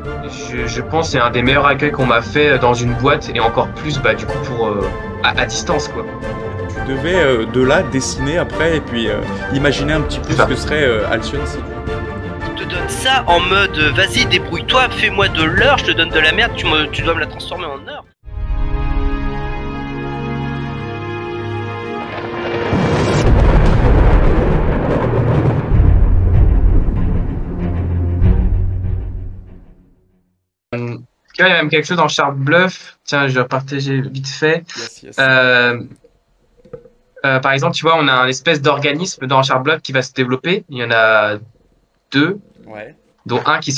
Je pense que c'est un des meilleurs accueils qu'on m'a fait dans une boîte et encore plus bah du coup pour à distance quoi. Tu devais de là dessiner après et puis imaginer un petit peu C'est ce ça. que serait Alcyon City. Il te donne ça en mode vas-y débrouille-toi, fais-moi de l'or, je te donne de la merde, tu dois me la transformer en or. Tu vois, il y a même quelque chose dans Sharp Bluff. Tiens, je vais partager vite fait. Yes, yes. Par exemple, tu vois, on a un espèce d'organisme dans Sharp Bluff qui va se développer. Il y en a deux, Ouais. dont un qui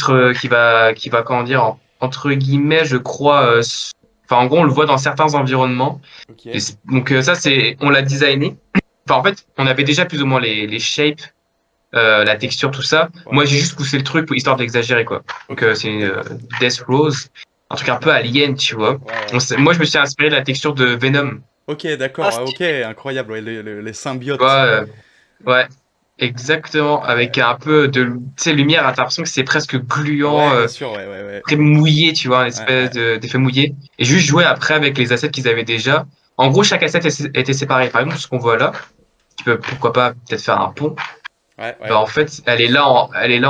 va comment dire, entre guillemets, je crois. Enfin, en gros, on le voit dans certains environnements. Ok. Donc ça, on l'a designé. Enfin, en fait, on avait déjà plus ou moins les shapes, la texture, tout ça. Ouais. Moi, j'ai juste poussé le truc histoire d'exagérer, quoi. Donc c'est une Death Rose, un truc un peu alien, tu vois. Ouais. Moi, je me suis inspiré de la texture de Venom. Ok, d'accord. Ah, ok, incroyable. Ouais, les symbiotes. Tu vois, ouais, exactement. Avec un peu de, tu sais, lumière, t'as l'impression que c'est presque gluant, Ouais, bien sûr. Ouais. très mouillé, tu vois, une Ouais, espèce ouais. d'effet mouillé. Et juste jouer après avec les assets qu'ils avaient déjà. En gros, chaque asset était séparé. Par exemple, ce qu'on voit là, tu peux, pourquoi pas, peut-être faire un pont. Ouais. Bah, en fait, elle est là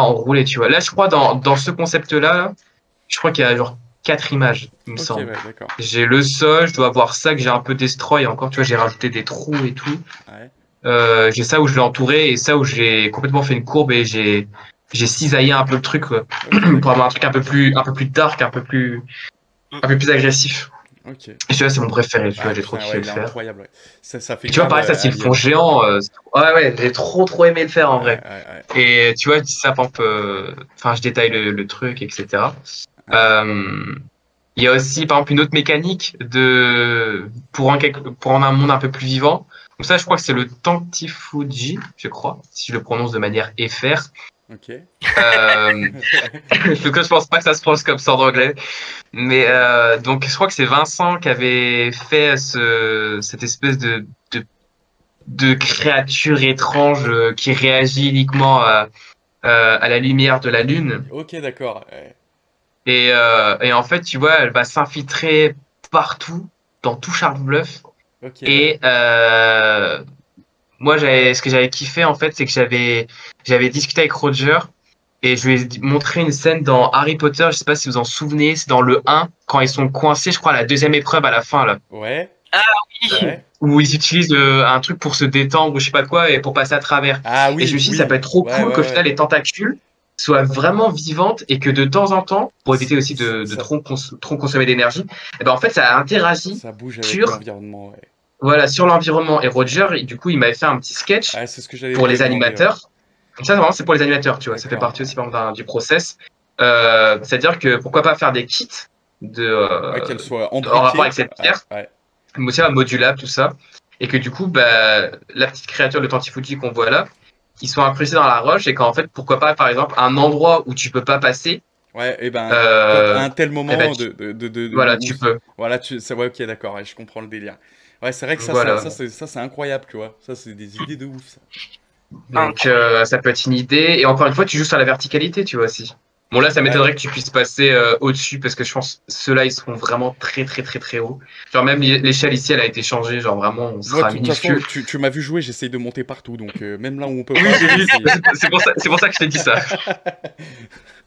enroulée, tu vois. Là, je crois, dans ce concept-là, je crois qu'il y a genre 4 images, il me Ok, ouais, semble. d'accord. J'ai le sol, je dois avoir ça que j'ai un peu destroy encore, tu vois, j'ai rajouté des trous et tout. Ouais. J'ai ça où je l'ai entouré et ça où j'ai complètement fait une courbe et j'ai cisaillé un peu le truc, quoi. Ok, Pour d'accord. avoir un truc un peu plus dark, un peu plus agressif. Ok. Et celui-là, c'est mon préféré, tu vois, Ah j'ai trop putain, kiffé ouais, le il est faire. incroyable. Ouais. Ça fait Et tu vois, grave pareil, ça, c'est le fond Alien. géant. Ouais, j'ai trop aimé le faire en vrai. Ouais. Et tu vois, ça, par exemple, enfin, je détaille le truc, etc. Ouais. Euh, Il y a aussi, par exemple, une autre mécanique pour rendre un monde un peu plus vivant. Donc ça, je crois que c'est le Tantifuji, je crois, si je le prononce de manière FR. Ok. Euh, Ouais. donc je pense pas que ça se prononce comme ça en anglais. Mais donc je crois que c'est Vincent qui avait fait cette espèce de créature étrange qui réagit uniquement à la lumière de la lune. Ok, d'accord. Ouais. Et en fait, tu vois, elle va s'infiltrer partout, dans tout Sharp Bluff. Ok, ouais. Et moi, ce que j'avais kiffé, en fait, c'est que j'avais discuté avec Roger et je lui ai montré une scène dans Harry Potter, je sais pas si vous en souvenez, c'est dans le 1, quand ils sont coincés, je crois, à la deuxième épreuve à la fin, là, Ouais. Ah oui. Ouais. où ils utilisent un truc pour se détendre ou je sais pas quoi et pour passer à travers. Ah Et je me suis dit, ça peut oui. être trop Ouais, cool qu'au ouais, final, ouais. les tentacules soient vraiment vivantes et que de temps en temps, pour éviter aussi de Ça, trop consommer d'énergie, et ben en fait, ça interagit ça bouge avec sur, l'environnement, ouais. voilà, sur l'environnement. Et Roger, du coup, il m'avait fait un petit sketch Ah, c'est ce que j'allais pour te les demander, ouais. animateurs. Donc ça, vraiment, c'est pour les animateurs, tu vois. Ça fait D'accord, partie aussi, par exemple, du process. C'est-à-dire que pourquoi pas faire des kits ouais, qu'elle soit en rapport embriquée. avec cette Ouais, pierre, ouais. mais aussi modulable, tout ça. Et que du coup, bah, la petite créature de Tantifuji qu'on voit là, ils sont incrustés dans la roche et qu'en fait, pourquoi pas, par exemple, un endroit où tu peux pas passer, Ouais, et ben, quand à euh, un tel eh ben, moment de voilà, où, tu peux. voilà, c'est ouais, ok, d'accord, ouais, je comprends le délire. Ouais, c'est vrai que Voilà. ça, c'est incroyable, tu vois. Ça, c'est des idées de ouf, ça. Donc, ça peut être une idée. Et encore une fois, tu joues sur la verticalité, tu vois aussi. Bon, là, ça Ouais. m'étonnerait que tu puisses passer au-dessus parce que je pense que ceux-là, ils seront vraiment très haut. Genre, même l'échelle ici, elle a été changée. Genre, vraiment, on Moi, de sera toute façon, minuscule. tu m'as vu jouer, j'essaye de monter partout, donc même là où on peut Oui, pas, j'ai vu. j'essaye. C'est pour ça que je t'ai dit ça.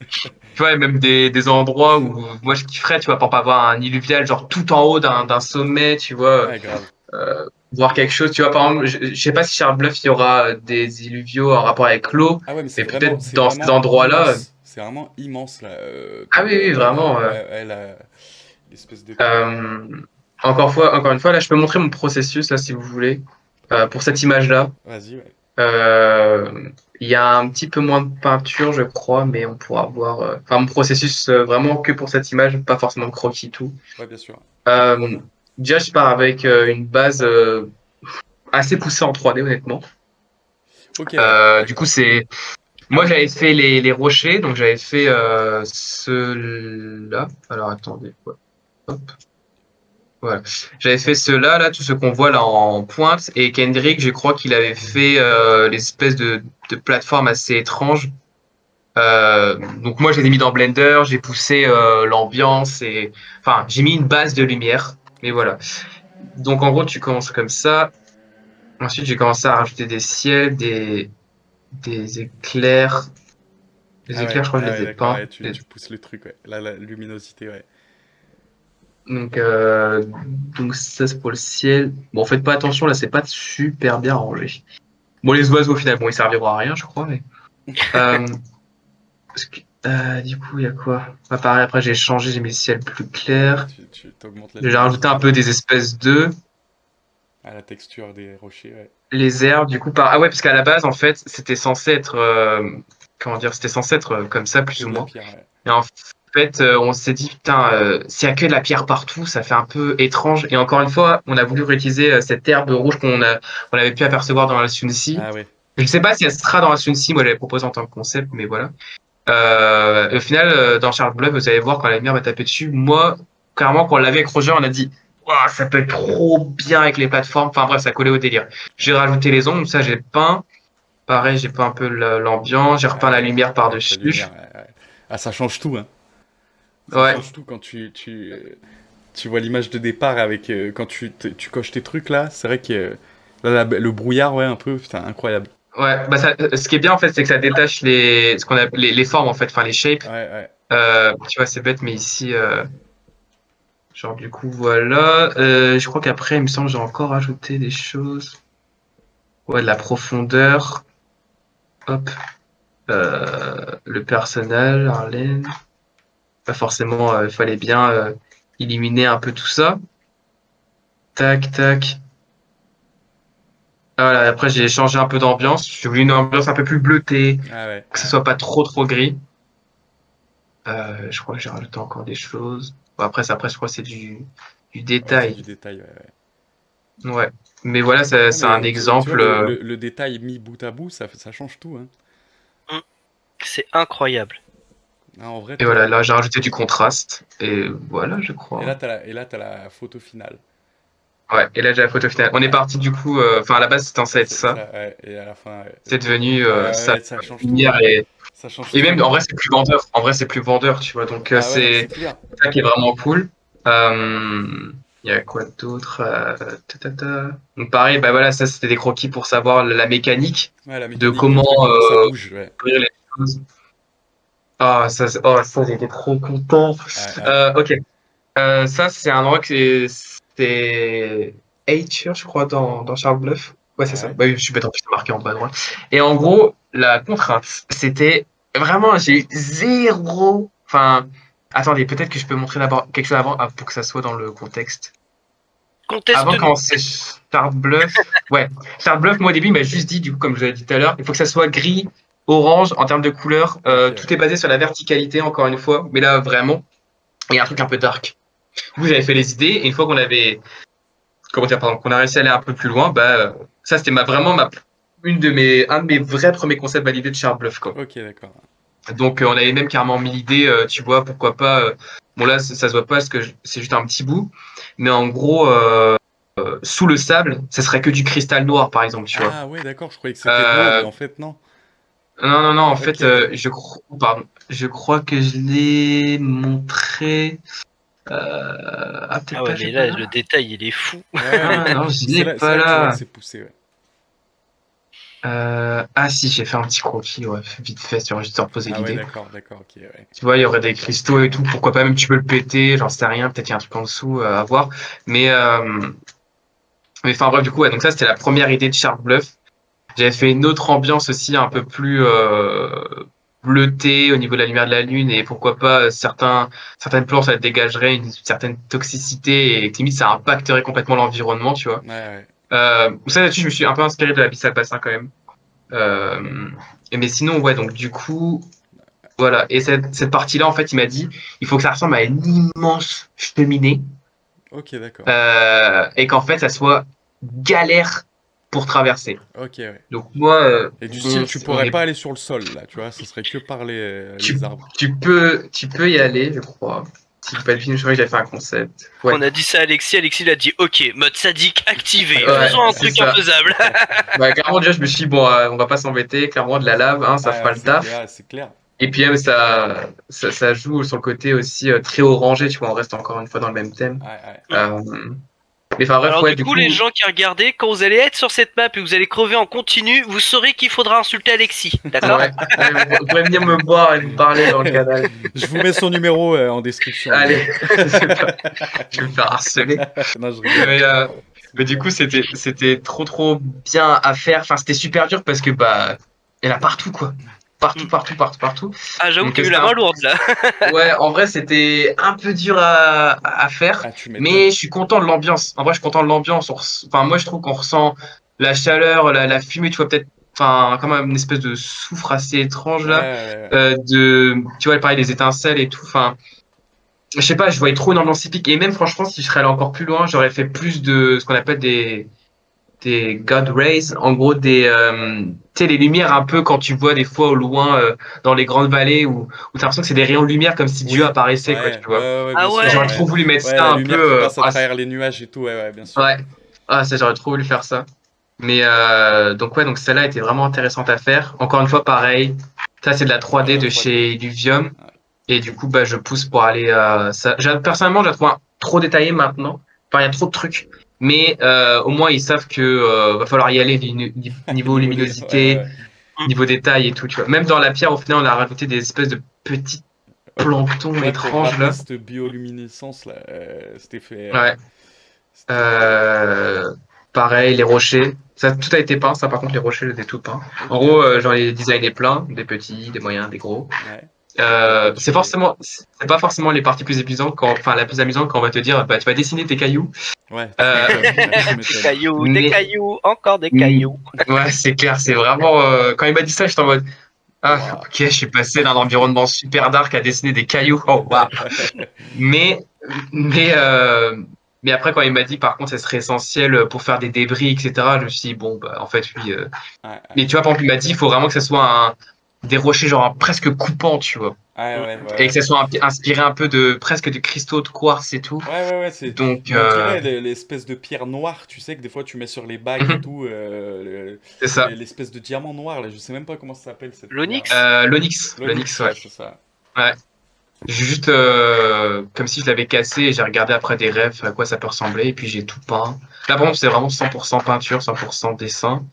Tu vois, et même des endroits où moi, je kifferais, tu vois, pour pas avoir un illuvial, genre tout en haut d'un sommet, tu vois, Ouais, grave. voir quelque chose. Tu vois, par exemple, je sais pas si Charles Bluff, il y aura des illuviaux en rapport avec l'eau, Ah ouais, mais mais peut-être c'est dans ces vraiment endroits-là. immense. C'est vraiment immense, là. Ah oui, oui, vraiment. Ouais, ouais, l'espèce de... Euh, encore une fois, là, je peux montrer mon processus, là, si vous voulez, pour cette image-là. Vas-y, ouais. Il y a un petit peu moins de peinture, je crois, mais on pourra voir. Enfin, mon processus, vraiment que pour cette image, pas forcément croquis tout. Ouais, bien sûr. Euh, Déjà, je pars avec une base assez poussée en 3D, honnêtement. Ok, ouais, Du coup, d'accord. moi, j'avais fait les rochers, donc j'avais fait ceux-là. Alors, attendez. Ouais. Hop. Voilà. J'avais fait ceux-là, là, tout ce qu'on voit là en pointe. Et Kendrick, je crois qu'il avait fait l'espèce de plateforme assez étrange. Donc moi, je les ai mis dans Blender, j'ai poussé l'ambiance et... Enfin, j'ai mis une base de lumière, mais voilà. Donc en gros, tu commences comme ça. Ensuite, j'ai commencé à rajouter des ciels, des éclairs. Les éclairs, je crois que je les ai d'accord, peints. ouais, tu pousses le truc, ouais. Là, la luminosité, ouais. Donc, donc ça, c'est pour le ciel. Bon, faites pas attention, là, c'est pas super bien rangé. Bon, les oiseaux, au final, bon, ils serviront à rien, je crois, mais... Parce que, du coup, il y a quoi? Pareil, après, j'ai changé, j'ai mis le ciel plus clair. Tu t'augmentes la J'ai rajouté un peu des espèces d'œufs. à la texture des rochers, ouais. Les herbes, du coup, Ah ouais, parce qu'à la base, en fait, c'était censé être... Comment dire? C'était censé être comme ça, plus Que ou de la moins. pierre, ouais. Et en fait, on s'est dit, putain, s'il y a que de la pierre partout, ça fait un peu étrange. Et encore une fois, on a voulu réutiliser cette herbe rouge on avait pu apercevoir dans la Sunsi. Ah ouais. Je sais pas si elle sera dans la Sunsi, moi, je l'avais proposé en tant que concept, mais voilà. Au final, dans Charles Bluff, vous allez voir quand la lumière va taper dessus. Moi, clairement, quand on l'avait avec Roger, on a dit, ouah, ça peut être trop bien avec les plateformes. Enfin bref, ça collait au délire. J'ai rajouté les ombres, ça j'ai peint. Pareil, j'ai peint un peu l'ambiance, j'ai repeint la lumière par-dessus. La lumière, ouais. Ah, ça change tout, hein. Ça Ouais. change tout quand tu vois l'image de départ avec quand tu coches tes trucs là. C'est vrai que le brouillard, ouais, un peu, putain, incroyable. Ouais, bah ce qui est bien en fait, c'est que ça détache ce qu'on appelle les formes en fait, enfin les shapes. Ouais. Tu vois, c'est bête, mais ici, genre du coup, voilà. Je crois qu'après, il me semble, j'ai encore ajouté des choses. Ouais, de la profondeur. Hop. Le personnage, Arlène. Pas forcément, il fallait bien éliminer un peu tout ça. Tac, tac. Voilà, après j'ai changé un peu d'ambiance. J'ai voulu une ambiance un peu plus bleutée, Ah ouais. que ce soit pas trop gris. Je crois que j'ai rajouté encore des choses. Bon, après, je crois que c'est du détail. Ouais, c'est du détail, ouais. Ouais. Mais voilà, c'est un exemple. Tu vois, le détail mis bout à bout, ça change tout, hein. C'est incroyable. Ah, en vrai, Et voilà, là j'ai rajouté du contraste. Et voilà, je crois. Et là, t'as la photo finale. Ouais, et là j'ai la photo finale. On est parti du coup, enfin à la base c'était censé être ça. Ouais, et à la fin, c'est devenu ça. Ça change lumière tout. et Ça change même tout. en vrai c'est plus vendeur. En vrai c'est plus vendeur, tu vois. Donc Ah ouais, c'est clair. ça qui est vraiment cool. Il y a quoi d'autre Donc pareil, bah voilà, ça c'était des croquis pour savoir la mécanique, Ouais, la mécanique de comment ça bouge, ouais. les choses. Ah ça j'étais trop content. Ok. Ça c'est un endroit que c'est H, je crois, dans Charles Bluff. Ouais, c'est ça. Bah oui, je suis bête, en plus, c'est marqué en bas à droite. Et en gros, la contrainte, c'était vraiment, j'ai eu zéro. Enfin, attendez, peut-être que je peux montrer d'abord quelque chose avant pour que ça soit dans le contexte. Avant, quand c'est Charles Bluff, ouais, Charles Bluff, moi au début, il m'a juste dit, du coup, comme je l'ai dit tout à l'heure, il faut que ça soit gris, orange en termes de couleur. Tout est basé sur la verticalité, encore une fois. Mais là, vraiment, il y a un truc un peu dark. Du coup, j'avais fait les idées, et une fois qu'on avait qu'on a réussi à aller un peu plus loin, bah ça c'était vraiment un de mes vrais premiers concepts validés de Charles Bluff, quoi. Ok, d'accord. Donc on avait même carrément mis l'idée, tu vois, pourquoi pas. Bon là ça se voit pas parce que c'est juste un petit bout, mais en gros sous le sable, ça serait que du cristal noir par exemple, tu vois. Ah ouais, d'accord, je croyais que c'était blanc, mais en fait non. Non, en fait je crois que je l'ai montré. Ah ouais, mais là, le détail, il est fou. Ouais, non, je l'ai pas là. C'est poussé, ouais. Si, j'ai fait un petit croquis, ouais, vite fait, sur juste reposer l'idée. Ouais, d'accord, ok, ouais. Tu vois, il y aurait des cristaux et tout, pourquoi pas, même tu peux le péter, j'en sais rien, peut-être qu'il y a un truc en dessous à voir. Mais enfin bref, du coup, ouais, donc ça, c'était la première idée de Sharp Bluff. J'avais fait une autre ambiance aussi, un peu plus bleutée au niveau de la lumière de la lune, et pourquoi pas, certaines plantes, ça dégagerait une certaine toxicité, et limite, ça impacterait complètement l'environnement, tu vois. Ouais. Ça, là-dessus, je me suis un peu inspiré de l'Abyssal Bassin quand même. Mais sinon, ouais, donc du coup, voilà. Et cette partie-là, en fait, il m'a dit, il faut que ça ressemble à une immense cheminée. Ok, d'accord. Et qu'en fait, ça soit galère pour traverser. Ok, ouais. Donc moi... et du style, tu pourrais pas aller sur le sol, là, tu vois, ce serait que par les arbres. Tu peux y aller, je crois. Si je pas le film, je crois que j'avais fait un concept. Ouais. On a dit ça à Alexis il a dit ok, mode sadique activé, faisons un truc infaisable. Clairement, déjà, je me suis dit, bon, on va pas s'embêter, clairement, de la lave, hein, ça fera le taf. C'est clair. Et puis même, ça joue sur le côté aussi très orangé, tu vois, on reste encore une fois dans le même thème. Ouais. Mais enfin bref, Alors ouais, du coup, les gens qui regardaient, quand vous allez être sur cette map et vous allez crever en continu, vous saurez qu'il faudra insulter Alexis, d'accord? Ouais. Allez, vous pourrez venir me voir et me parler dans le canal. Je vous mets son numéro en description. Allez, je vais me faire harceler. Non, je rigole. Mais du coup, c'était trop bien à faire. Enfin, c'était super dur parce que bah, il y en a partout quoi. Partout. Ah, j'avoue Donc, que t'as eu la main lourde là. Ouais, en vrai, c'était un peu dur à faire, Ah, tu m'étonnes. mais je suis content de l'ambiance. En vrai, je suis content de l'ambiance. Enfin, moi, je trouve qu'on ressent la chaleur, la fumée, tu vois, peut-être, enfin, quand même une espèce de soufre assez étrange là, tu vois, pareil, des étincelles et tout. Enfin, je sais pas, je voyais trop une ambiance épique. Et même, franchement, si je serais allé encore plus loin, j'aurais fait plus de ce qu'on appelle des God Rays, en gros tu sais, les lumières un peu quand tu vois des fois au loin dans les grandes vallées où t'as l'impression que c'est des rayons de lumière comme si Dieu apparaissait, quoi, tu vois. Ah bien ouais. sûr, J'aurais trop voulu mettre Ouais, ça la un lumière peu. qui passe à travers les nuages et tout, ouais, bien sûr. Ouais. Ah, ça, j'aurais trop voulu faire ça. Mais donc celle-là était vraiment intéressante à faire. Encore une fois, pareil. Ça, c'est de la 3D de 3D. chez Illuvium. Et du coup, bah, je pousse pour aller ça. Personnellement, je la trouve trop détaillée maintenant. Enfin, il y a trop de trucs. Mais au moins, ils savent que va falloir y aller niveau luminosité, niveau détail et tout. Tu vois. Même dans la pierre, au final, on a rajouté des espèces de petits planctons étranges là. Cette bioluminescence là, c'était fait. Ouais. Pareil, les rochers. Ça, tout a été peint. Ça, par contre, les rochers, je les ai tout peints. En gros, j'en ai designé plein, des petits, des moyens, des gros. Ouais. C'est pas forcément les parties plus épuisantes enfin la plus amusante quand on va te dire, bah tu vas dessiner tes cailloux. Ouais. Des cailloux, encore des cailloux. Ouais, c'est clair, c'est vraiment. Quand il m'a dit ça, j'étais en mode. Ah, ok, je suis passé d'un environnement super dark à dessiner des cailloux. Oh, waouh. mais, mais après, quand il m'a dit, par contre, ça serait essentiel pour faire des débris, etc., je me suis dit, bon, bah, en fait, oui. Mais tu vois, par exemple, il m'a dit, il faut vraiment que ça soit des rochers, genre, presque coupants, tu vois. Et que ça soit inspiré un peu presque de cristaux de quartz et tout. Ouais, c'est. Donc, on dirait l'espèce de pierre noire, tu sais, que des fois tu mets sur les bagues et tout. C'est ça. L'espèce de diamant noir, là, je sais même pas comment ça s'appelle. L'onyx. L'onyx, ouais. C'est ça. Ouais. J'ai juste, comme si je l'avais cassé et j'ai regardé après des rêves à quoi ça peut ressembler et puis j'ai tout peint. Là, par contre, c'est vraiment 100% peinture, 100% dessin.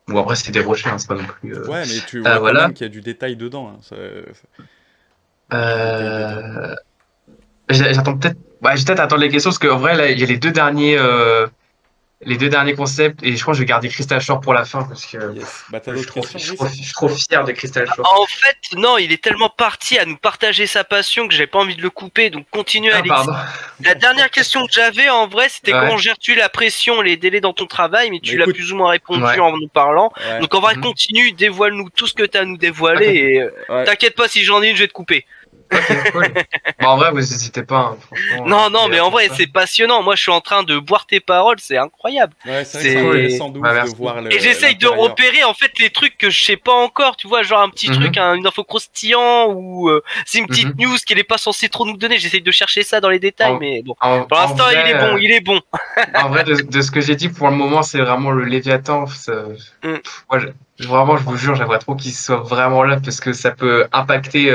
Bon, après, c'est des rochers, hein, c'est pas non plus. Ouais, mais tu vois quand même qu'il y a du détail dedans. J'attends peut-être. Ouais, j'ai peut-être attendre les questions parce qu'en vrai, là, il y a les deux derniers concepts et je crois que je vais garder Crystal Shore pour la fin parce que bah, je suis trop fier de Crystal Shore. En fait, non, il est tellement parti à nous partager sa passion que j'ai pas envie de le couper, donc continue Alex. Pardon. La dernière question que j'avais en vrai, c'était comment gères-tu la pression, les délais dans ton travail, mais tu l'as plus ou moins répondu en nous parlant. Donc en vrai, continue, dévoile-nous tout ce que tu as à nous dévoiler et t'inquiète pas, si j'en ai une, je vais te couper. Ok, cool. Bon, en vrai, vous n'hésitez pas. Hein, franchement, non, mais en vrai, c'est passionnant. Moi, je suis en train de boire tes paroles, c'est incroyable. Ouais, c'est intéressant de voir Et j'essaye de repérer en fait les trucs que je sais pas encore. Tu vois, genre un petit truc, une info croustillant ou c'est une petite news qu'il est pas censé trop nous donner. J'essaye de chercher ça dans les détails, mais bon. Pour l'instant, il est bon. En vrai, de ce que j'ai dit pour le moment, c'est vraiment le Léviathan. Moi, vraiment, je vous jure, j'aimerais trop qu'il soit vraiment là parce que ça peut impacter.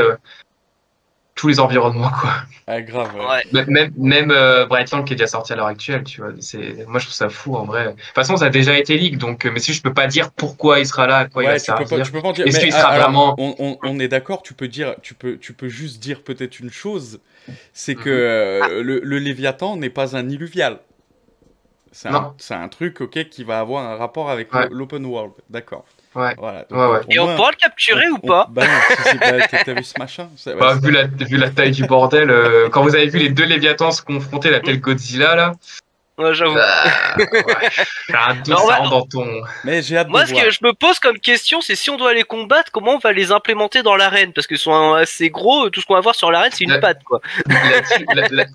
Tous les environnements, quoi. Ah, grave. Ouais. Même Brightland qui est déjà sorti à l'heure actuelle, tu vois. Moi, je trouve ça fou, en vrai. De toute façon, ça a déjà été leak, donc, mais si je peux pas dire pourquoi il sera là, à quoi il va servir. Tu peux pas dire. Est-ce qu'il sera vraiment. On est d'accord, tu peux juste dire peut-être une chose, c'est que le Léviathan n'est pas un illuvial. C'est un truc, ok, qui va avoir un rapport avec l'open world. D'accord. Ouais. Voilà, donc, et on pourra le capturer ou pas? Bah non, t'as vu ce machin? Vu la taille du bordel, quand vous avez vu les deux Léviathans se confronter, la telle Godzilla, là. Ouais, j'avoue. J'ai un doute, ça rentre dans ton. Mais j'ai hâte de voir. Moi, ce que je me pose comme question, c'est si on doit les combattre, comment on va les implémenter dans l'arène? Parce qu'ils sont assez gros, tout ce qu'on va voir sur l'arène, c'est une patte, quoi.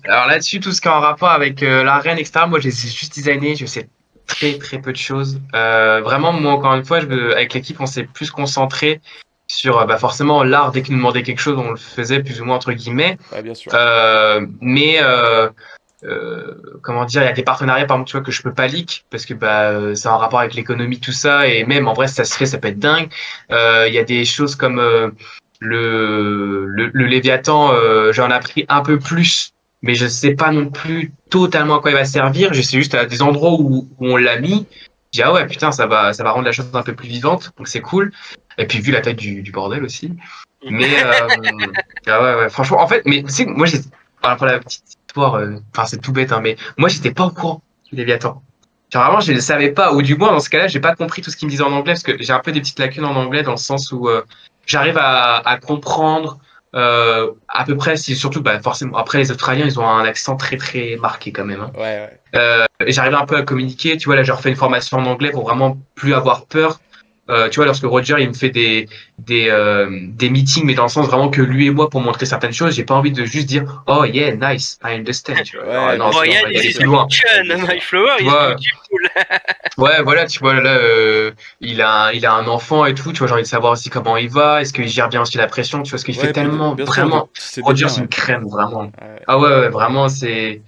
Alors là-dessus, tout ce qui est en rapport avec l'arène, etc., moi, je les ai juste designés, je sais très peu de choses. Vraiment, moi, encore une fois, avec l'équipe, on s'est plus concentré sur forcément l'art. Dès qu'ils nous demandaient quelque chose, on le faisait plus ou moins entre guillemets. Ouais, bien sûr. Mais comment dire, il y a des partenariats par exemple, tu vois, que je peux pas leak parce que c'est en rapport avec l'économie, tout ça, et même en vrai, si ça se fait, ça peut être dingue. Il y a des choses comme le Léviathan, j'en ai appris un peu plus, mais je sais pas non plus totalement à quoi il va servir. Je sais juste à des endroits où on l'a mis. Je dis, ah ouais, putain, ça va rendre la chose un peu plus vivante, donc c'est cool. Et puis vu la taille du bordel aussi. Mais ah ouais, franchement, en fait, mais tu sais, moi, pour la petite histoire, enfin, c'est tout bête, hein, mais moi, j'étais pas au courant du Léviathan. Genre, vraiment, je ne savais pas, ou du moins, dans ce cas-là, j'ai pas compris tout ce qu'il me disait en anglais, parce que j'ai un peu des petites lacunes en anglais, dans le sens où j'arrive à comprendre à peu près, surtout, bah, forcément, après, les Australiens, ils ont un accent très, très marqué quand même. Hein. Ouais. Et j'arrive un peu à communiquer, tu vois, là, je refais une formation en anglais pour vraiment plus avoir peur. Tu vois, lorsque Roger il me fait des meetings, mais dans le sens vraiment que lui et moi pour montrer certaines choses, j'ai pas envie de juste dire oh yeah nice I understand. Tu vois. Ouais, non, il y a plus loin. My flower, tu vois, ouais, voilà, tu vois là, il a un enfant et tout. Tu vois, j'ai envie de savoir aussi comment il va. Est-ce qu'il gère bien aussi la pression. Tu vois, ce qu'il fait tellement vraiment. Roger, c'est une crème vraiment. Ouais. Ah ouais, vraiment c'est.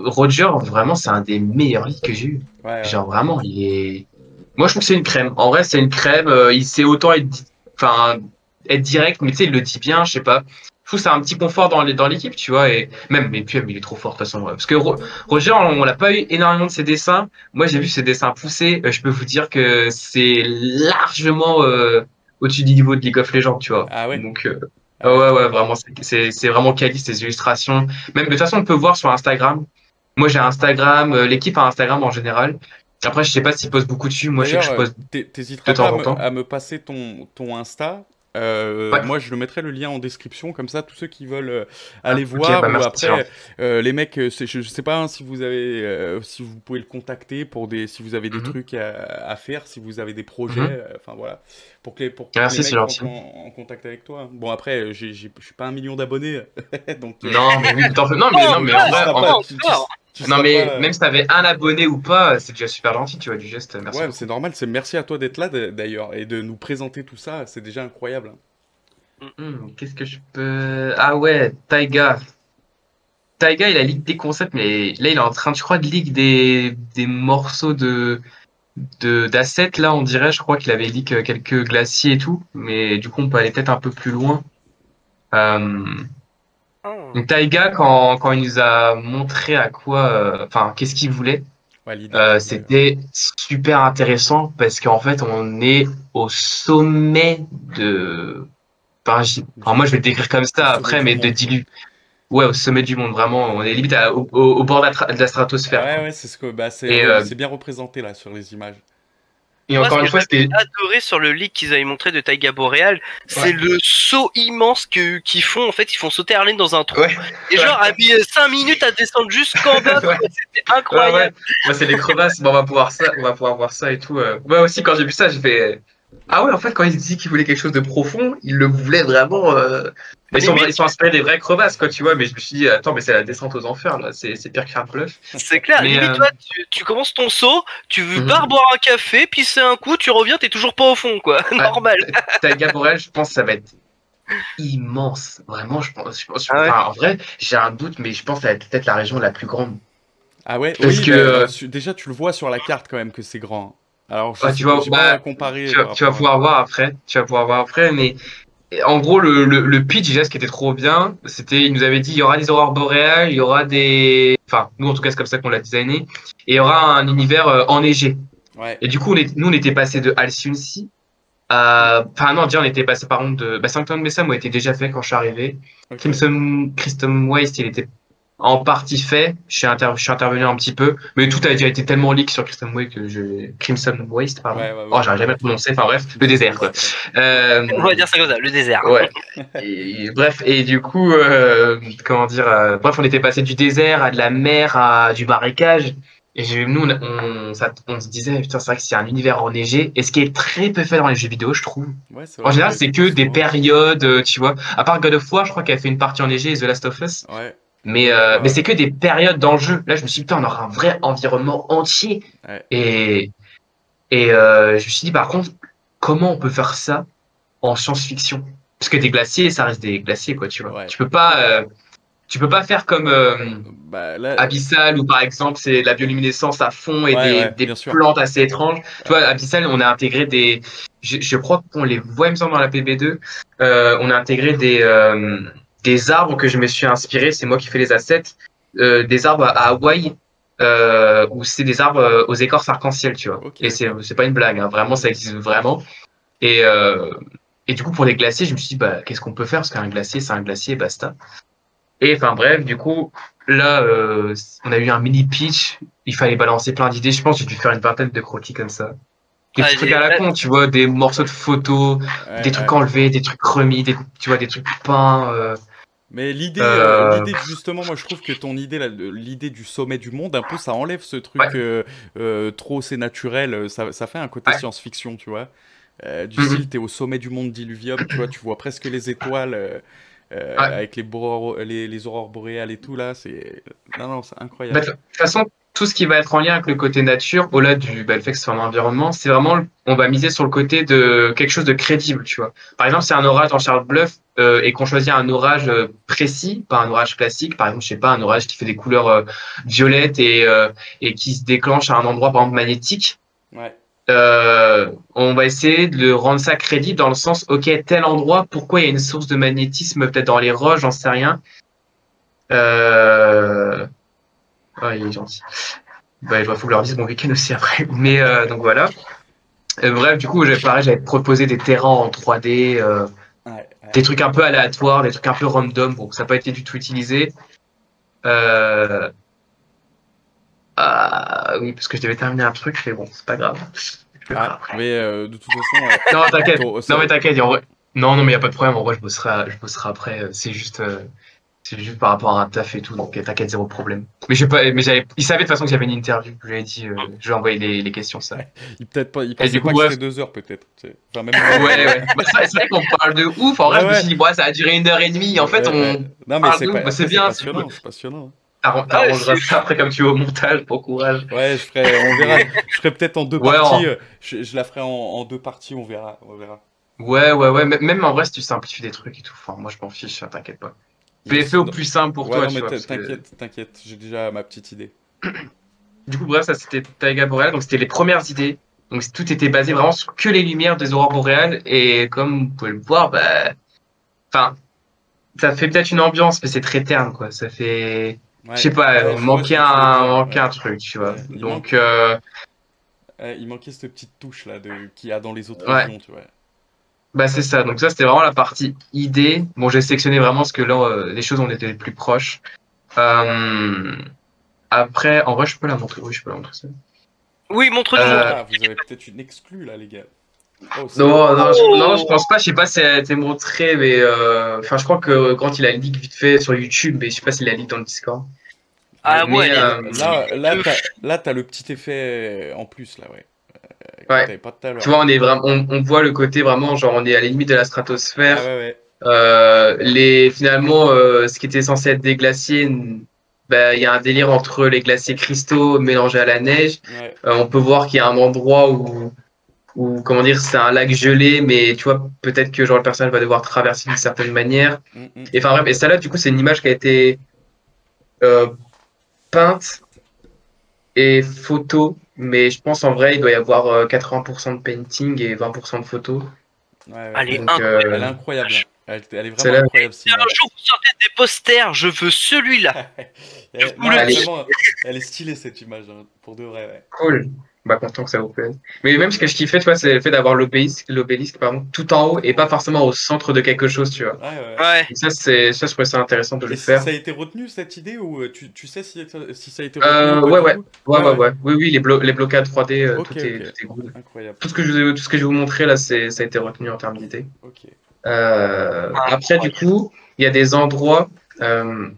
Roger, vraiment, c'est un des meilleurs leads que j'ai eu. Ouais. Genre vraiment, il est. Moi, je trouve que c'est une crème. En vrai, c'est une crème. Il sait autant être direct, mais tu sais, il le dit bien, je sais pas. Je trouve que c'est un petit confort dans l'équipe, tu vois. Et puis, il est trop fort de toute façon. Parce que Roger, on l'a pas eu énormément de ses dessins. Moi, j'ai vu ses dessins poussés. Je peux vous dire que c'est largement au-dessus du niveau de League of Legends, tu vois. Ah ouais. Donc, ouais, vraiment, c'est vraiment quali, ces illustrations. Même de toute façon, on peut voir sur Instagram. Moi, j'ai Instagram. L'équipe a Instagram en général. Après, je sais pas s'ils posent beaucoup dessus. Moi, je sais que je pose t'hésiteras pas à me passer ton Insta. Ouais. Moi, je le mettrai le lien en description, comme ça, tous ceux qui veulent aller voir. Bah, ou merci, après, les mecs, je sais pas hein, si vous avez, si vous pouvez le contacter pour si vous avez des trucs à faire, si vous avez des projets, enfin voilà, pour que les mecs rentrent en contact avec toi. Bon après, je suis pas 1 million d'abonnés, donc. Non, mais oui, non, mais en vrai, non, mais même si t'avais un abonné ou pas, c'est déjà super gentil, tu vois, du geste. Merci. Ouais, c'est normal. Merci à toi d'être là d'ailleurs et de nous présenter tout ça. C'est déjà incroyable. Qu'est-ce que je peux. Ah ouais, Taiga. Taiga, il a leak des concepts, mais là, il est en train, je crois, de leak des morceaux d'assets. Là, on dirait, je crois qu'il avait leak quelques glaciers et tout, mais du coup, on peut aller peut-être un peu plus loin. Donc Taiga, quand il nous a montré à quoi, enfin, qu'est-ce qu'il voulait, c'était super intéressant parce qu'en fait, on est au sommet de. Enfin, moi, je vais le décrire comme ça après, mais de dilu. Ouais, au sommet du monde, vraiment. On est limite au bord de la stratosphère. Ouais, c'est c'est bien représenté là sur les images. Et encore une fois, c'était adoré sur le leak qu'ils avaient montré de Taiga Boreal, c'est le saut immense qu'ils font. En fait, ils font sauter Arlene dans un trou. Et genre, a mis 5 minutes à descendre jusqu'en bas. C'était incroyable. Moi, c'est les crevasses. Bon, on va pouvoir voir ça et tout. Moi aussi, quand j'ai vu ça, j'ai fait. Ah ouais, en fait, quand il dit qu'il voulait quelque chose de profond, il le voulait vraiment. Ils sont inspirés des vraies crevasses, quoi, tu vois. Mais je me suis dit, attends, mais c'est la descente aux enfers, là. C'est pire qu'un bluff. C'est clair. Limite, toi, tu commences ton saut, tu pars boire un café, pisser un coup, tu reviens, t'es toujours pas au fond, quoi. Normal. Taiga Boreal, je pense que ça va être immense. Vraiment, je pense. En vrai, j'ai un doute, mais je pense que ça va être peut-être la région la plus grande. Ah ouais. Parce que déjà, tu le vois sur la carte quand même que c'est grand. Alors, je sais pas comparer. Tu vas pouvoir voir après. Mais en gros, le pitch, déjà, ce qui était trop bien, c'était, il nous avait dit, il y aura des aurores boréales, il y aura des. Enfin, nous, en tout cas, c'est comme ça qu'on l'a designé. Et il y aura un univers enneigé. Ouais. Et du coup, nous, on était passé de Alcyon-Sea. Enfin, non, déjà, on était passé par contre de. Sanctum Messam, était déjà fait quand je suis arrivé. Okay. Crimson Waste, il était en partie fait, je suis intervenu un petit peu, mais tout a déjà été tellement leak sur Crimson Waste, pardon. Oh, j'arrive jamais à prononcer, enfin bref, le désert, quoi. On va dire ça comme ça, le désert. Ouais. Bref, et du coup, comment dire, bref, on était passé du désert à de la mer à du marécage, et nous, on se disait, putain, c'est vrai que c'est un univers enneigé, et ce qui est très peu fait dans les jeux vidéo, je trouve. Ouais, en général, c'est que des périodes, tu vois, à part God of War, je crois qu'elle fait une partie enneigée, et The Last of Us. Ouais. Mais c'est que des périodes dans le jeu. Là, je me suis dit, putain, on aura un vrai environnement entier. Ouais. Et je me suis dit, par contre, comment on peut faire ça en science-fiction? Parce que des glaciers, ça reste des glaciers, quoi, tu vois. Ouais. Tu peux pas faire comme Abyssal, où par exemple, c'est la bioluminescence à fond et des plantes assez étranges. Tu vois, Abyssal, on a intégré je crois qu'on les voit, il me semble, dans la PB2. On a intégré des arbres que je me suis inspiré. C'est moi qui fais les assets. Des arbres à Hawaï, où c'est des arbres aux écorces arc-en-ciel, tu vois. Okay, et c'est pas une blague, hein. Vraiment, ça existe vraiment. Et du coup, pour les glaciers, je me suis dit, bah, qu'est-ce qu'on peut faire? Parce qu'un glacier, c'est un glacier, basta. Et enfin bref, du coup, là, on a eu un mini pitch. Il fallait balancer plein d'idées. Je pense que j'ai dû faire une vingtaine de croquis comme ça. Des petits trucs à la con, tu vois, des morceaux de photos, des trucs enlevés, des trucs remis, tu vois, des trucs peints. Mais l'idée, justement, moi je trouve que ton idée, l'idée du sommet du monde, un peu, ça enlève ce truc trop c'est naturel, ça fait un côté science-fiction, tu vois. Du style, t'es au sommet du monde diluvium, tu vois, tu vois presque les étoiles avec les aurores boréales et tout, là, c'est... Non, c'est incroyable. De toute façon, tout ce qui va être en lien avec le côté nature, au-delà du le fait que ce soit un environnement, c'est vraiment, on va miser sur le côté de quelque chose de crédible, tu vois. Par exemple, c'est un orage en Charles-Bluff et qu'on choisit un orage précis, pas un orage classique. Par exemple, je sais pas, un orage qui fait des couleurs violettes et qui se déclenche à un endroit, par exemple, magnétique. Ouais. On va essayer de rendre ça crédible dans le sens, ok, tel endroit, pourquoi il y a une source de magnétisme peut-être dans les roches, j'en sais rien. Ah, il est gentil. Bah, il faut que leur dise mon week-end aussi après. Mais donc voilà. Bref, du coup, j'avais proposé des terrains en 3D, des trucs un peu aléatoires, des trucs un peu random, bon, ça n'a pas été du tout utilisé. Oui, parce que je devais terminer un truc, mais bon, c'est pas grave. Mais de toute façon. Non, t'inquiète. Non, mais t'inquiète. En vrai... Non, mais il n'y a pas de problème. En vrai, je bosserai après. C'est juste par rapport à un taf et tout, donc t'inquiète, zéro problème. Mais il savait de toute façon que j'avais une interview. Je lui ai dit, je vais envoyer les questions, ça. Il pensait pas que c'était 2 heures, peut-être. Enfin, même ouais. Bah, c'est vrai qu'on parle de ouf. En vrai, je me suis dit, ça a duré 1h30. En fait, non, mais c'est bien, c'est passionnant. T'arrangeras ça après comme tu veux au montage, bon courage. Ouais, on verra. Je ferai peut-être en 2 parties. Je la ferai en 2 parties, on verra. Ouais. Même en vrai, si tu simplifies des trucs et tout, enfin, moi je m'en fiche, t'inquiète pas. Fais au plus simple pour toi. Non, mais t'inquiète, j'ai déjà ma petite idée. Du coup, bref, ça c'était Taïga Boréal, donc c'était les premières idées. Donc tout était basé vraiment sur que les lumières des aurores boréales. Et comme vous pouvez le voir, enfin, ça fait peut-être une ambiance, mais c'est très terne, quoi. Ça fait, je sais pas, manquer un truc, tu vois. Donc, il manquait cette petite touche là qu'il y a dans les autres régions, tu vois. Bah c'est ça, donc ça c'était vraiment la partie idée. Bon, j'ai sélectionné vraiment ce que là, les choses on était les plus proches. Après, en vrai, je peux la montrer. Oui, je peux la montrer ça. Oui, montre-nous. Vous avez peut-être une exclue là, les gars. Non, je pense pas. Je sais pas si elle a été montrée, mais enfin, je crois que quand il a leak vite fait sur YouTube, mais je sais pas s'il a leak dans le Discord. Ah ouais. Là, t'as le petit effet en plus là, ouais. Ouais. Pas tout à l'heure. Tu vois, on est vraiment, on voit le côté vraiment, genre, on est à la limite de la stratosphère. Finalement, ce qui était censé être des glaciers, il y a un délire entre les glaciers cristaux mélangés à la neige. On peut voir qu'il y a un endroit où comment dire, c'est un lac gelé, mais tu vois, peut-être que genre le personnage va devoir traverser d'une certaine manière. Et enfin bref, et ça là, du coup, c'est une image qui a été peinte et photo, mais je pense en vrai, il doit y avoir 80% de painting et 20% de photos. Elle est incroyable. Elle est vraiment incroyable. Si un jour vous sortez des posters, je veux celui-là. Elle est stylée cette image, hein, pour de vrai. Ouais. Cool. Content que ça vous plaise. Mais même ce que je kiffais, tu vois, c'est le fait d'avoir l'obélisque, tout en haut et pas forcément au centre de quelque chose, tu vois. Ouais. Et ça, je trouvais ça intéressant de le faire. Ça a été retenu cette idée ou tu sais si ça a été retenu Oui, les blocades 3D, tout est good. Incroyable. Tout ce que je vais vous montrer là, ça a été retenu en termes d'idées. Après, du coup, il y a des endroits. Je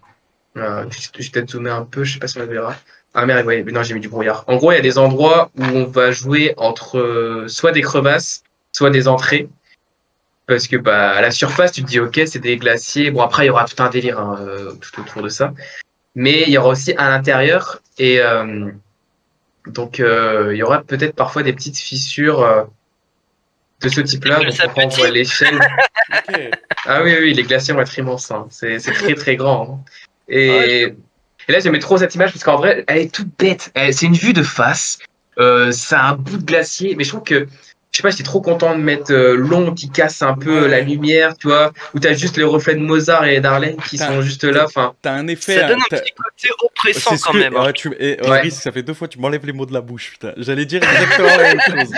vais peut-être zoomer un peu, je sais pas si on le verra. Ah merde, ouais, non, j'ai mis du brouillard. En gros, il y a des endroits où on va jouer entre soit des crevasses, soit des entrées. Parce que à la surface, tu te dis, ok, c'est des glaciers. Bon, après, il y aura tout un délire tout autour de ça. Mais il y aura aussi à l'intérieur. Et donc, il y aura peut-être parfois des petites fissures de ce type-là. Donc, on voit l'échelle. Ah oui, les glaciers vont être immenses. Hein. C'est très, très grand. Hein. Et là, j'aimais trop cette image parce qu'en vrai, elle est toute bête. C'est une vue de face. C'est un bout de glacier. Mais je trouve que je sais pas, j'étais trop content de mettre l'ombre qui casse un peu la lumière, tu vois, où t'as juste les reflets de Mozart et Darlene qui sont juste là. Enfin, t'as un effet. Ça donne un petit côté oppressant quand même. Risque, ça fait 2 fois que tu m'enlèves les mots de la bouche, putain. J'allais dire exactement la même chose.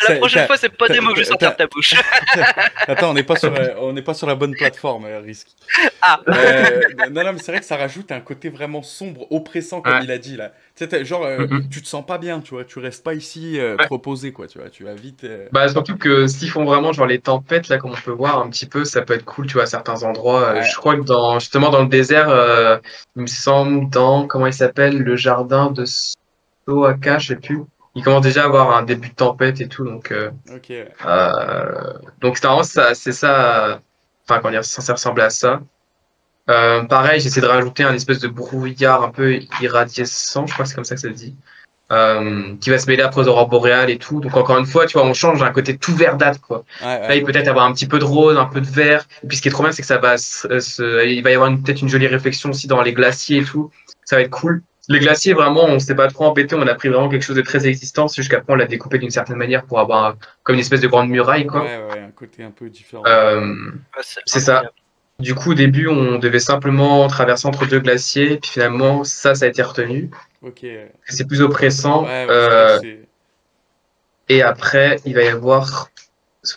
La prochaine fois, c'est pas des mots que je vais sortir de ta bouche. Attends, on n'est pas sur la bonne plateforme, Risque. Ah. Non, mais c'est vrai que ça rajoute un côté vraiment sombre, oppressant, comme il a dit là. Tu sais, genre, tu te sens pas bien, tu vois. Tu restes pas ici trop posé, quoi. Tu vois, tu vas vite. Bah surtout que s'ils font vraiment genre les tempêtes là, comme on peut voir un petit peu, ça peut être cool, tu vois, à certains endroits. Je crois que justement dans le désert, il me semble comment il s'appelle, le jardin de Soaka, je sais plus. Il commence déjà à avoir un début de tempête et tout, donc. Donc normalement c'est ça. Enfin quand dire, ça ressemble à ça. Pareil, j'essaie de rajouter un espèce de brouillard un peu irradiescent, je crois que c'est comme ça que ça se dit. Qui va se mêler après aux aurores boréales et tout. Donc encore une fois, tu vois, on change d'un côté tout verdâtre, quoi. Là, il peut peut-être avoir un petit peu de rose, un peu de vert. Et puis ce qui est trop bien, c'est que ça va il va y avoir peut-être une jolie réflexion aussi dans les glaciers et tout. Ça va être cool. Les glaciers, vraiment, on s'est pas trop embêté. On a pris vraiment quelque chose de très existant. C'est juste qu'après, on l'a découpé d'une certaine manière pour avoir comme une espèce de grande muraille, quoi. Ouais, un côté un peu différent. C'est ça. Du coup, au début, on devait simplement traverser entre 2 glaciers, puis finalement, ça a été retenu. C'est plus oppressant. Et après, il va y avoir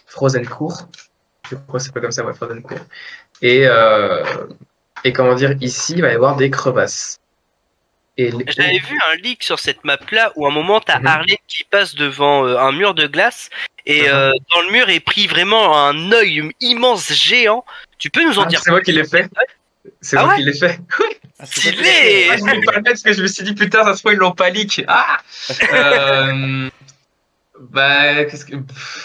Frozen Court. Je crois que c'est pas comme ça, ouais, Frozen Court. Et comment dire, ici, il va y avoir des crevasses. J'avais vu un leak sur cette map-là où à un moment, t'as Harley qui passe devant un mur de glace. Et dans le mur est pris vraiment un œil immense géant. Tu peux nous en dire? C'est moi qui l'ai fait. C'est moi qui l'ai fait. Stylé. Je voulais pas le mettre parce que je me suis dit putain, ça se trouve ils l'ont pas leak. Bah qu'est-ce que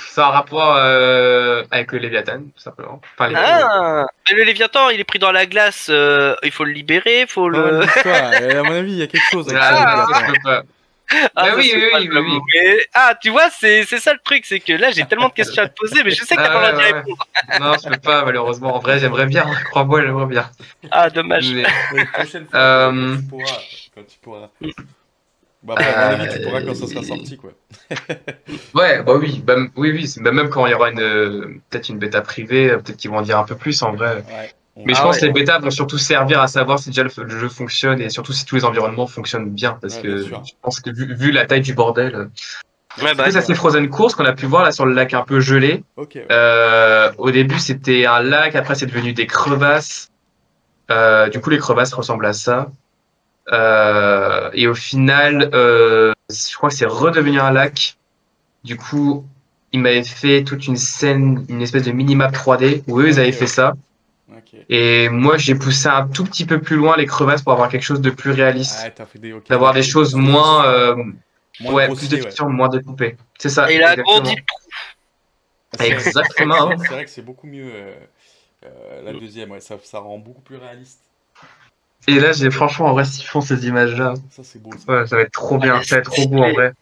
ça a un rapport avec le Léviathan tout simplement. Enfin, mais le Léviathan il est pris dans la glace. Il faut le libérer, il faut le. À mon avis il y a quelque chose avec ça. Je peux pas. Oui. Ah, tu vois, c'est ça le truc, c'est que là j'ai tellement de questions à te poser, mais je sais que t'as pas le droit d'y répondre. Non, je peux pas, malheureusement. En vrai, j'aimerais bien. Crois-moi, j'aimerais bien. Ah, dommage. Mais prochaine fois, quand tu pourras. Bah, à mon avis, tu pourras quand ça sera sorti, quoi. Ouais, bah oui. Oui. Même quand il y aura peut-être une bêta privée, peut-être qu'ils vont en dire un peu plus en vrai. Mais je pense que les bêtas vont surtout servir à savoir si déjà le jeu fonctionne et surtout si tous les environnements fonctionnent bien. Parce que je pense que vu la taille du bordel. Ça c'est Frozen Course qu'on a pu voir là sur le lac un peu gelé. Au début c'était un lac, après c'est devenu des crevasses. Du coup les crevasses ressemblent à ça. Et au final, je crois que c'est redevenu un lac. Du coup, ils m'avaient fait toute une scène, une espèce de mini-map 3D où eux ils avaient fait ça. Et moi, j'ai poussé un tout petit peu plus loin les crevasses pour avoir quelque chose de plus réaliste. D'avoir des choses moins plus de texture, moins découpées. C'est ça. Et il a agrandi le trou. Exactement. C'est vrai que c'est beaucoup mieux la deuxième, ça rend beaucoup plus réaliste. Et là, franchement, en vrai, s'ils font ces images-là, ça c'est beau. Ça va être trop bien, ça va être trop beau en vrai.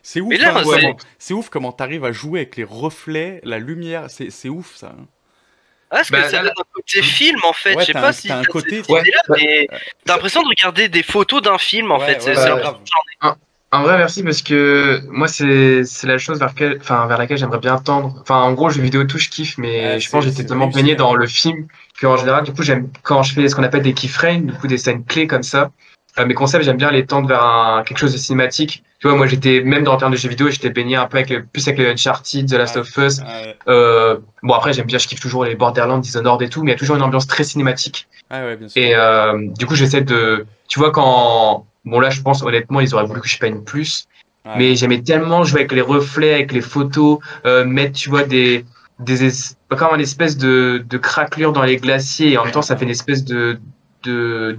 C'est ouf comment t'arrives à jouer avec les reflets, la lumière, c'est ouf ça. Parce que ça donne un côté film en fait, je sais pas si t'as un côté. Mais t'as l'impression de regarder des photos d'un film en fait. C'est grave. En vrai, merci parce que moi, c'est la chose vers laquelle j'aimerais bien tendre. Enfin, en gros, jeux vidéo tout, je kiffe, mais je pense que j'étais tellement baigné dans le film qu'en général, du coup, j'aime quand je fais ce qu'on appelle des keyframes, du coup, des scènes clés comme ça. Mes concepts, j'aime bien les tendre vers quelque chose de cinématique. Tu vois, moi, j'étais même dans le terme de jeux vidéo, j'étais baigné un peu plus avec les Uncharted, The Last of Us. Bon, après, je kiffe toujours les Borderlands, Dishonored et tout, mais il y a toujours une ambiance très cinématique. Bien sûr. Et du coup, j'essaie tu vois, bon, là, je pense, honnêtement, ils auraient voulu que je peigne plus. Mais j'aimais tellement jouer avec les reflets, avec les photos, mettre, tu vois, comme une espèce de craquelure dans les glaciers. Et en même temps, ça fait une espèce de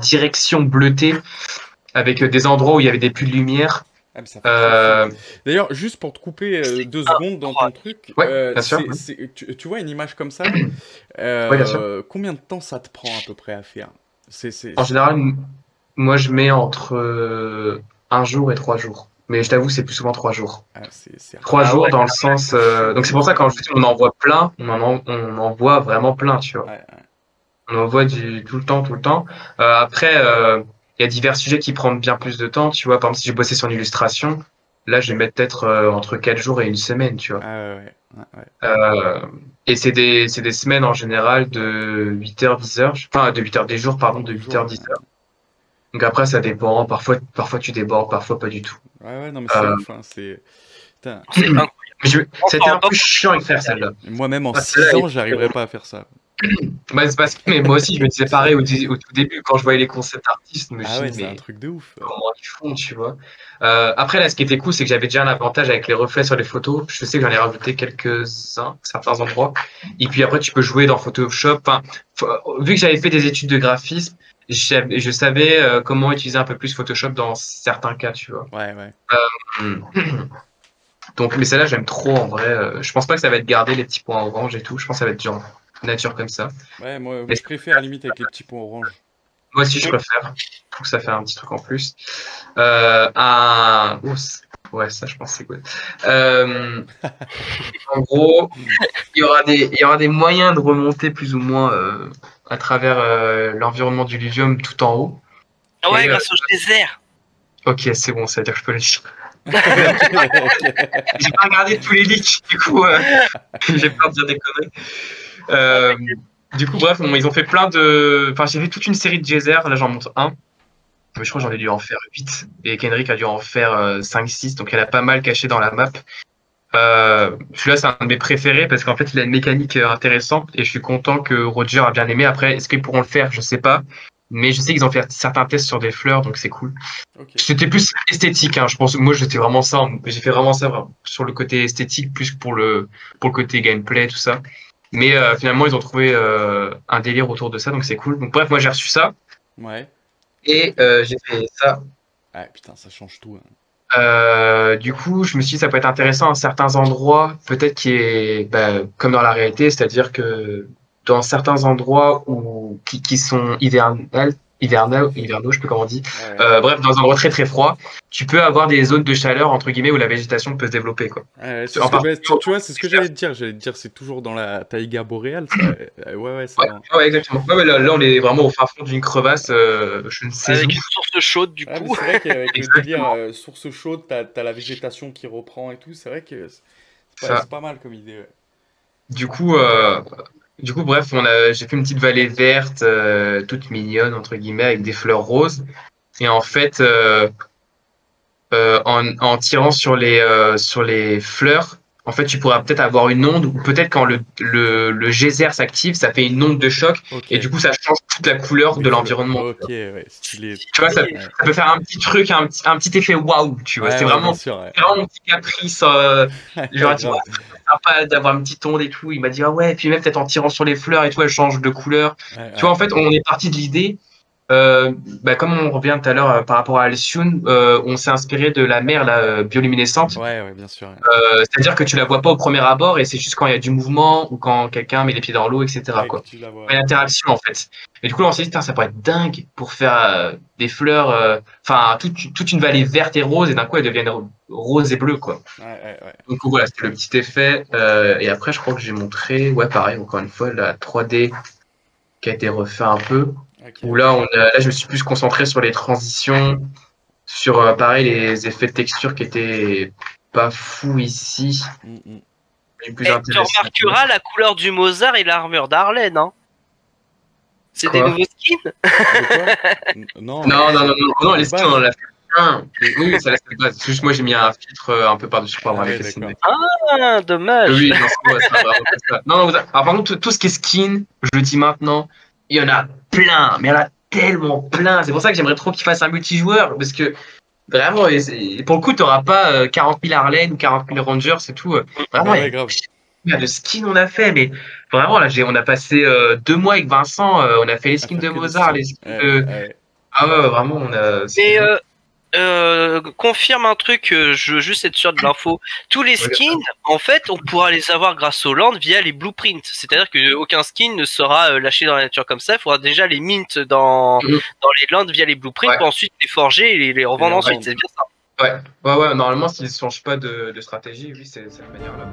direction bleutée avec des endroits où il y avait des puits de lumière. D'ailleurs, juste pour te couper 2 secondes dans ton truc, bien sûr. Tu vois une image comme ça, combien de temps ça te prend à peu près à faire? En général, moi je mets entre 1 jour et 3 jours. Mais je t'avoue, c'est plus souvent 3 jours. 3 jours dans le sens. Donc c'est pour ça quand je dis on en voit plein, on en voit vraiment plein, tu vois. On en voit tout le temps. Après, il y a divers sujets qui prennent bien plus de temps. Tu vois, par exemple, si j'ai bossé sur une illustration, Là, je vais mettre peut-être entre 4 jours et une semaine, tu vois. Et c'est des semaines en général de 8h, 10h. Enfin, de 8h, des jours, pardon, de 8h, 10h. Donc après, ça dépend. Parfois tu débordes, parfois pas du tout. Ouais, non, mais c'est ouf, hein, c'est incroyable. C'était un peu chiant de faire celle-là. Moi-même, en 6 ans, j'arriverais pas à faire ça. Bah, c'est parce que mais moi aussi, je me disais pareil au tout début, quand je voyais les concept artistes, je me disais, c'est un truc de ouf. Comment ils font, tu vois. Après, là, ce qui était cool, c'est que j'avais déjà un avantage avec les reflets sur les photos. Je sais que j'en ai rajouté quelques-uns, certains endroits. Et puis après, tu peux jouer dans Photoshop. Enfin, vu que j'avais fait des études de graphisme, je savais comment utiliser un peu plus Photoshop dans certains cas, tu vois. Donc, mais celle-là, j'aime trop, en vrai. Je pense pas que ça va être gardé, les petits points orange et tout. Je pense que ça va être genre nature comme ça. Ouais, moi je préfère limite avec les petits points orange. Moi aussi, je préfère. Je trouve que ça fait un petit truc en plus. Ouais, ça, je pense que c'est cool. En gros, il y aura des moyens de remonter plus ou moins à travers l'environnement du Luvium tout en haut. Ah ouais, grâce au désert. Ok, c'est bon, ça veut dire que je peux le dire. J'ai pas regardé tous les leaks, du coup, j'ai peur de dire des conneries. Du coup, bref, ils ont fait plein de. Enfin, j'ai fait toute une série de geysers. Là, j'en montre un. Mais je crois que j'en ai dû en faire 8. Et Kendrick a dû en faire 5-6. Donc, elle a pas mal caché dans la map. Celui-là, c'est un de mes préférés parce qu'en fait, il a une mécanique intéressante. Et je suis content que Roger a bien aimé. Après, est-ce qu'ils pourront le faire? Je sais pas. Mais je sais qu'ils ont fait certains tests sur des fleurs. Donc, c'est cool. C'était plus esthétique. Hein, je pense. Moi, j'ai fait vraiment ça sur le côté esthétique, plus que pour le côté gameplay, tout ça. Mais finalement, ils ont trouvé un délire autour de ça, donc c'est cool. Donc bref, moi j'ai reçu ça. Ouais. Et j'ai fait ça. Ah putain, ça change tout. Hein. Du coup, je me suis dit ça peut être intéressant à certains endroits, peut-être qui est comme dans la réalité, c'est-à-dire que dans certains endroits qui sont hivernaux, je sais plus comment on dit. Bref, dans un endroit très très froid, tu peux avoir des zones de chaleur entre guillemets où la végétation peut se développer, quoi. Tu vois, c'est ce que j'allais te dire. J'allais te dire, c'est toujours dans la taïga boréale. Ça... ouais, exactement. Ouais, là, on est vraiment au fin fond d'une crevasse. Je ne sais avec une source chaude, du coup. C'est vrai qu'avec le délire source chaude, t'as la végétation qui reprend et tout. C'est vrai que c'est pas mal comme idée. Ouais. Du coup, bref, j'ai fait une petite vallée verte, toute mignonne, entre guillemets, avec des fleurs roses. Et en fait, en tirant sur les fleurs, en fait, tu pourras peut-être avoir une onde, ou peut-être quand le geyser s'active, ça fait une onde de choc, et du coup, ça change toute la couleur de l'environnement. Ok, ouais, stylé. Tu vois, ça peut faire un petit truc, un petit effet waouh, tu vois. C'est vraiment mon petit caprice. Genre, tu vois, c'est sympa d'avoir une petite onde et tout. Il m'a dit, ah ouais, et puis même peut-être en tirant sur les fleurs et tout, elle change de couleur. Tu vois, en fait, on est parti de l'idée. Comme on revient tout à l'heure par rapport à Alcyon, on s'est inspiré de la mer bioluminescente. Ouais, bien sûr. C'est-à-dire que tu la vois pas au premier abord et c'est juste quand il y a du mouvement ou quand quelqu'un met les pieds dans l'eau, etc. Quoi. Il y a une interaction en fait. Et du coup, là, on s'est dit, ça pourrait être dingue pour faire des fleurs, toute une vallée verte et rose et d'un coup, elles deviennent roses et bleues, quoi. Donc voilà, c'était le petit effet. Et après, je crois que j'ai montré, pareil, encore une fois, la 3D qui a été refait un peu. Où là, je me suis plus concentré sur les transitions, sur pareil les effets de texture qui étaient pas fous ici. Tu remarqueras la couleur du Mozart et l'armure d'Arlène, hein. C'est des nouveaux skins. Non, les skins on l'a fait plein. Oui, ça laisse pas. C'est juste moi j'ai mis un filtre un peu par-dessus pour avoir les dessins. Ah, dommage. Oui, non, c'est vraiment ça. Non, par contre, tout ce qui est skin, je le dis maintenant, il y en a plein, mais il y en a tellement plein. C'est pour ça que j'aimerais trop qu'il fasse un multijoueur, parce que vraiment, pour le coup, tu n'auras pas 40 000 Harley ou 40 000 Rangers, c'est tout. Vraiment, il y a de skins on a fait, mais vraiment, là, on a passé 2 mois avec Vincent, on a fait les skins de Mozart, les skins de... Ah ouais, vraiment, on a... confirme un truc, je veux juste être sûr de l'info. Tous les skins, en fait, on pourra les avoir grâce au land via les blueprints. C'est-à-dire qu'aucun skin ne sera lâché dans la nature comme ça. Il faudra déjà les mint dans les lands via les blueprints pour ensuite les forger et les revendre ensuite. C'est bien ça. Ouais. Normalement, s'ils ne changent pas de stratégie, oui, c'est la manière là.